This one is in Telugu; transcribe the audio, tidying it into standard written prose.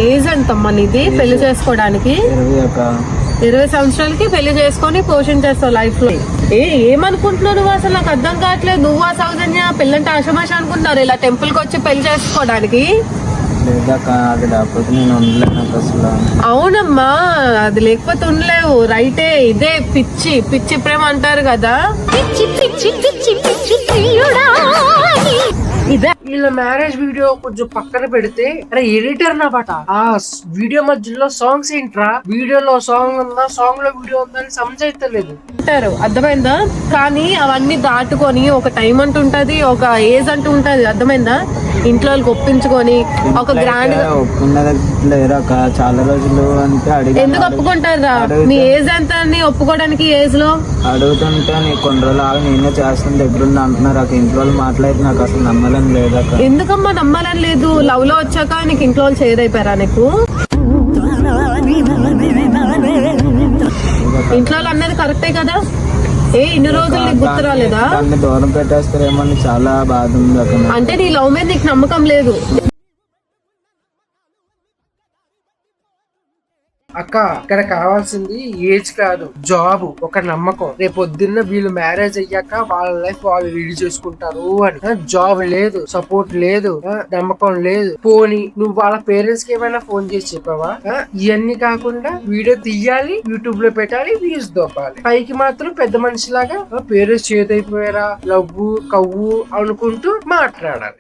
ఏజ్ ఎంతమ్మా నీది పెళ్లి చేసుకోవడానికి? 20 సంవత్సరాలకి పెళ్లి చేసుకొని పోషించేస్తావు లైఫ్ లో. ఏమనుకుంటున్నావు నువ్వు? అసలు నాకు అర్థం కావట్లేదు. నువ్వు ఆ సౌజన్య పెళ్ళంటే ఆషమాష అనుకుంటున్నారు ఇలా టెంపుల్ కి వచ్చి పెళ్లి చేసుకోవడానికి? అవునమ్మా, అది లేకపోతే ఉండలేవు. రైటే, ఇదే పిచ్చి పిచ్చి ప్రేమ అంటారు కదా. ఇదే వీళ్ళ మ్యారేజ్ వీడియో కొంచెం పక్కన పెడితే, అరే ఎడిటర్ నా బట ఆ వీడియో మధ్యలో సాంగ్స్ ఏంట్రా? వీడియోలో సాంగ్ ఉందా, సాంగ్ లో వీడియో ఉందా అని సమజైతలేదు. అర్థమైందా? కానీ అవన్నీ దాటుకొని ఒక టైం అంటూ ఉంటది, ఒక ఏజ్ అంటూ ఉంటది. అర్థమైందా? ఇంట్లో వాళ్ళకి ఒప్పించుకొని ఒక గ్రాండ్ చాలా రోజులు అంటే ఎందుకు ఒప్పుకుంటారా? మీ ఏజ్ ఎంత అని ఒప్పుకోవడానికి? ఏజ్ లో అడుగుతుంటే నీకు కొన్ని రోజులు ఆగి నేనే చేస్తాను దగ్గరుండి అంటున్నారు. అక్కడ ఇంట్లో వాళ్ళు మాట్లాడితే నాకు అసలు నమ్మాలని లేదు. ఎందుకమ్మా నమ్మాలని లేదు? లవ్ లో వచ్చాక నీకు ఇంట్లో వాళ్ళు చేదైపోయారా? నీకు ఇంట్లో వాళ్ళు అన్నది కరెక్టే కదా? ఇన్ని రోజులు నీకు గుర్తు రాలేదా? దూరం పెట్టేస్తారేమో చాలా బాధ ఉంది. అంటే నీ లవ్ మీద నీకు నమ్మకం లేదు. అక్క, ఇక్కడ కావాల్సింది ఏజ్ కాదు, జాబ్, ఒక నమ్మకం. రేపు పొద్దున్న వీళ్ళు మ్యారేజ్ అయ్యాక వాళ్ళ లైఫ్ వాళ్ళు లీడ్ చేసుకుంటారు అని. జాబ్ లేదు, సపోర్ట్ లేదు, నమ్మకం లేదు. పోనీ నువ్వు వాళ్ళ పేరెంట్స్ కి ఏమైనా ఫోన్ చేసి చెప్పావా? ఇవన్నీ కాకుండా వీడియో తీయాలి, యూట్యూబ్ లో పెట్టాలి, వ్యూస్ దొప్పాలి. పైకి మాత్రం పెద్ద మనిషిలాగా పేరెంట్స్ చేతైపోయారా, లవ్వు కవ్వు అనుకుంటూ మాట్లాడాలి.